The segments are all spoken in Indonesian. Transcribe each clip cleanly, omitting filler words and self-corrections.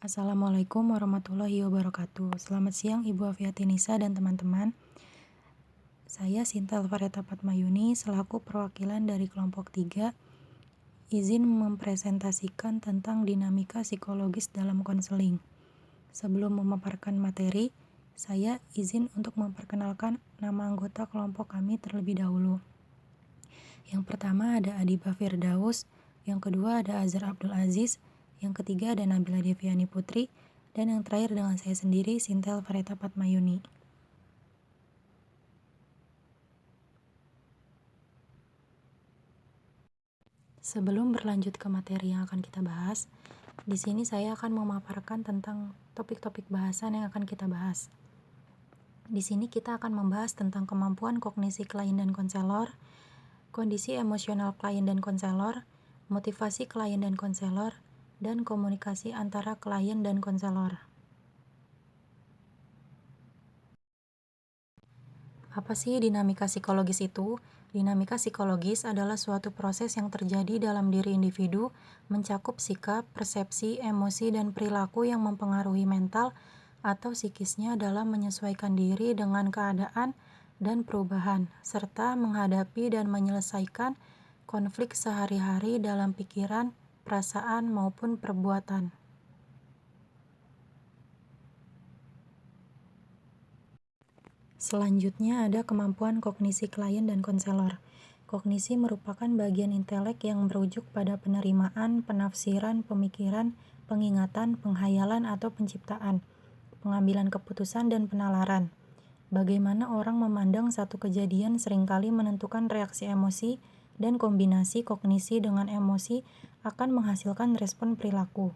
Assalamualaikum warahmatullahi wabarakatuh. Selamat siang Ibu Afiatinisa dan teman-teman. Saya Sinta Alvareta Fatmayuni selaku perwakilan dari kelompok 3 izin mempresentasikan tentang dinamika psikologis dalam konseling. Sebelum memaparkan materi, saya izin untuk memperkenalkan nama anggota kelompok kami terlebih dahulu. Yang pertama ada Adibah Firdaus, yang kedua ada Azhar Abdul Aziz, yang ketiga ada Nabila Deviani Putri, dan yang terakhir dengan saya sendiri, Sinta Alvareta Fatmayuni. Sebelum berlanjut ke materi yang akan kita bahas, di sini saya akan memaparkan tentang topik-topik bahasan yang akan kita bahas. Di sini kita akan membahas tentang kemampuan kognisi klien dan konselor, kondisi emosional klien dan konselor, motivasi klien dan konselor, dan komunikasi antara klien dan konselor. Apa sih dinamika psikologis itu? Dinamika psikologis adalah suatu proses yang terjadi dalam diri individu, mencakup sikap, persepsi, emosi, dan perilaku yang mempengaruhi mental atau psikisnya dalam menyesuaikan diri dengan keadaan dan perubahan, serta menghadapi dan menyelesaikan konflik sehari-hari dalam pikiran, perasaan, maupun perbuatan. Selanjutnya ada kemampuan kognisi klien dan konselor. Kognisi merupakan bagian intelek yang merujuk pada penerimaan, penafsiran, pemikiran, pengingatan, penghayalan atau penciptaan, pengambilan keputusan dan penalaran. Bagaimana orang memandang satu kejadian seringkali menentukan reaksi emosi, dan kombinasi kognisi dengan emosi akan menghasilkan respon perilaku.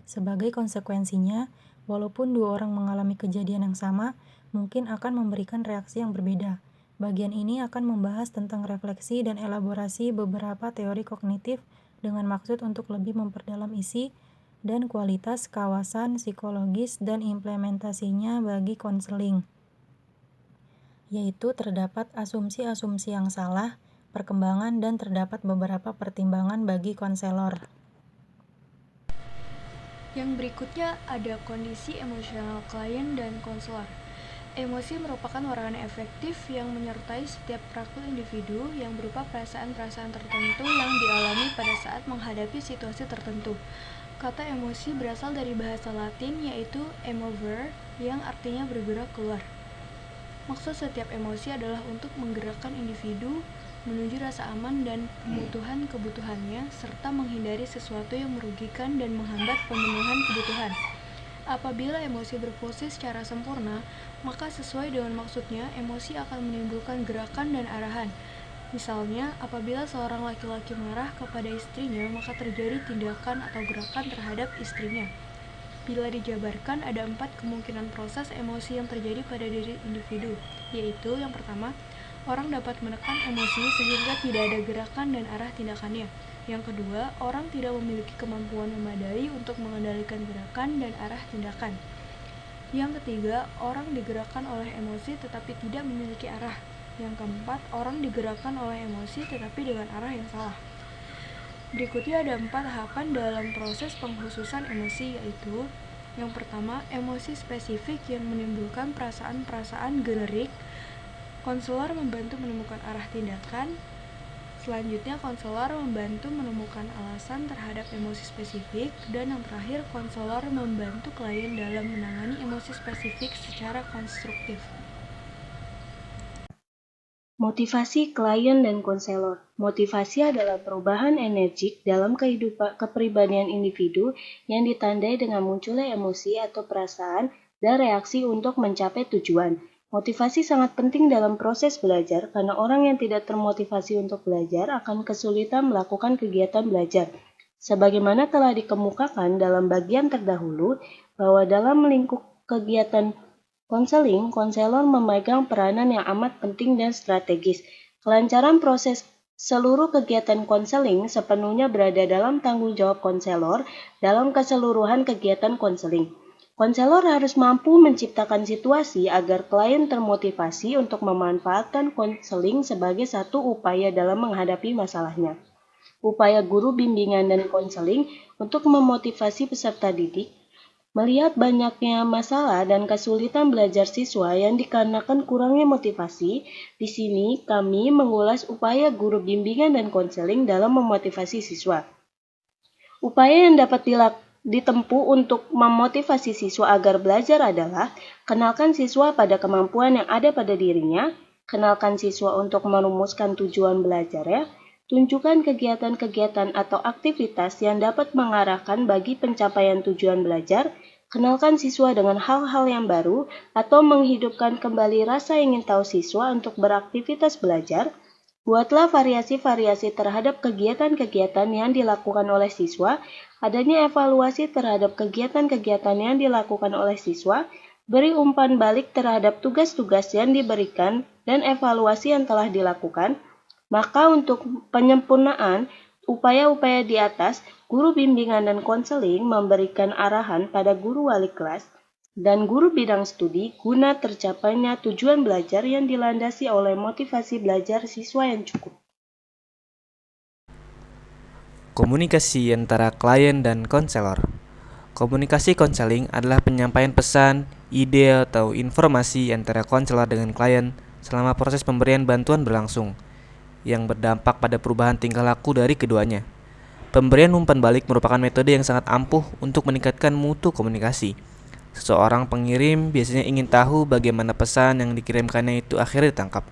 Sebagai konsekuensinya, walaupun dua orang mengalami kejadian yang sama, mungkin akan memberikan reaksi yang berbeda. Bagian ini akan membahas tentang refleksi dan elaborasi beberapa teori kognitif dengan maksud untuk lebih memperdalam isi dan kualitas kawasan psikologis dan implementasinya bagi konseling. Yaitu terdapat asumsi-asumsi yang salah, perkembangan, dan terdapat beberapa pertimbangan bagi konselor. Yang berikutnya ada kondisi emosional klien dan konselor. Emosi merupakan warahan efektif yang menyertai setiap perilaku individu yang berupa perasaan-perasaan tertentu yang dialami pada saat menghadapi situasi tertentu. Kata emosi berasal dari bahasa Latin yaitu emovere yang artinya bergerak keluar. Maksud setiap emosi adalah untuk menggerakkan individu menuju rasa aman dan pemenuhan kebutuhannya, serta menghindari sesuatu yang merugikan dan menghambat pemenuhan kebutuhan. Apabila emosi berfungsi secara sempurna, maka sesuai dengan maksudnya, emosi akan menimbulkan gerakan dan arahan. Misalnya, apabila seorang laki-laki marah kepada istrinya, maka terjadi tindakan atau gerakan terhadap istrinya. Bila dijabarkan, ada 4 kemungkinan proses emosi yang terjadi pada diri individu, yaitu yang pertama, orang dapat menekan emosi sehingga tidak ada gerakan dan arah tindakannya. Yang kedua, orang tidak memiliki kemampuan memadai untuk mengendalikan gerakan dan arah tindakan. Yang ketiga, orang digerakkan oleh emosi tetapi tidak memiliki arah. Yang keempat, orang digerakkan oleh emosi tetapi dengan arah yang salah. Berikutnya ada 4 tahapan dalam proses pengkhususan emosi, yaitu yang pertama, emosi spesifik yang menimbulkan perasaan-perasaan generik. Konselor membantu menemukan arah tindakan. Selanjutnya, konselor membantu menemukan alasan terhadap emosi spesifik. Dan yang terakhir, konselor membantu klien dalam menangani emosi spesifik secara konstruktif. Motivasi klien dan konselor. Motivasi adalah perubahan energik dalam kepribadian individu yang ditandai dengan munculnya emosi atau perasaan dan reaksi untuk mencapai tujuan. Motivasi sangat penting dalam proses belajar karena orang yang tidak termotivasi untuk belajar akan kesulitan melakukan kegiatan belajar. Sebagaimana telah dikemukakan dalam bagian terdahulu bahwa dalam lingkup kegiatan konseling, konselor memegang peranan yang amat penting dan strategis. Kelancaran proses seluruh kegiatan konseling sepenuhnya berada dalam tanggung jawab konselor dalam keseluruhan kegiatan konseling. Konselor harus mampu menciptakan situasi agar klien termotivasi untuk memanfaatkan konseling sebagai satu upaya dalam menghadapi masalahnya. Upaya guru bimbingan dan konseling untuk memotivasi peserta didik Melihat banyaknya masalah dan kesulitan belajar siswa yang dikarenakan kurangnya motivasi, di sini kami mengulas upaya guru bimbingan dan konseling dalam memotivasi siswa. Upaya yang dapat ditempuh untuk memotivasi siswa agar belajar adalah kenalkan siswa pada kemampuan yang ada pada dirinya, kenalkan siswa untuk merumuskan tujuan belajarnya, tunjukkan kegiatan-kegiatan atau aktivitas yang dapat mengarahkan bagi pencapaian tujuan belajar, kenalkan siswa dengan hal-hal yang baru atau menghidupkan kembali rasa ingin tahu siswa untuk beraktivitas belajar. Buatlah variasi-variasi terhadap kegiatan-kegiatan yang dilakukan oleh siswa, adanya evaluasi terhadap kegiatan-kegiatan yang dilakukan oleh siswa, beri umpan balik terhadap tugas-tugas yang diberikan dan evaluasi yang telah dilakukan. Maka untuk penyempurnaan upaya-upaya di atas, guru bimbingan dan konseling memberikan arahan pada guru wali kelas dan guru bidang studi guna tercapainya tujuan belajar yang dilandasi oleh motivasi belajar siswa yang cukup. Komunikasi antara klien dan konselor. Komunikasi konseling adalah penyampaian pesan, ide, atau informasi antara konselor dengan klien selama proses pemberian bantuan berlangsung, yang berdampak pada perubahan tingkah laku dari keduanya. Pemberian umpan balik merupakan metode yang sangat ampuh untuk meningkatkan mutu komunikasi. Seseorang pengirim biasanya ingin tahu bagaimana pesan yang dikirimkannya itu akhirnya ditangkap.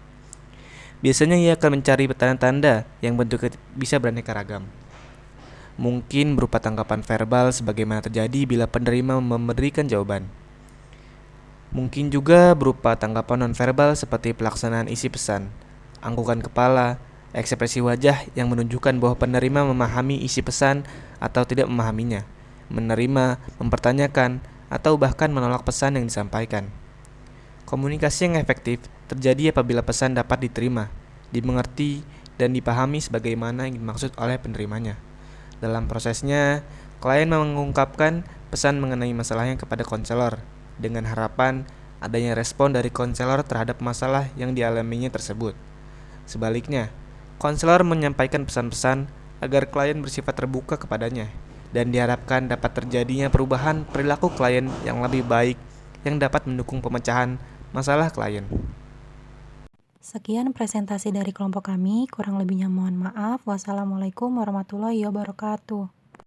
Biasanya ia akan mencari tanda-tanda yang bentuknya bisa beraneka ragam. Mungkin berupa tanggapan verbal sebagaimana terjadi bila penerima memberikan jawaban. Mungkin juga berupa tanggapan nonverbal seperti pelaksanaan isi pesan, anggukan kepala, ekspresi wajah yang menunjukkan bahwa penerima memahami isi pesan atau tidak memahaminya, menerima, mempertanyakan, atau bahkan menolak pesan yang disampaikan. Komunikasi yang efektif terjadi apabila pesan dapat diterima, dimengerti, dan dipahami sebagaimana yang dimaksud oleh penerimanya. Dalam prosesnya, klien mengungkapkan pesan mengenai masalahnya kepada konselor dengan harapan adanya respon dari konselor terhadap masalah yang dialaminya tersebut. Sebaliknya, konselor menyampaikan pesan-pesan agar klien bersifat terbuka kepadanya dan diharapkan dapat terjadinya perubahan perilaku klien yang lebih baik yang dapat mendukung pemecahan masalah klien. Sekian presentasi dari kelompok kami, kurang lebihnya mohon maaf. Wassalamualaikum warahmatullahi wabarakatuh.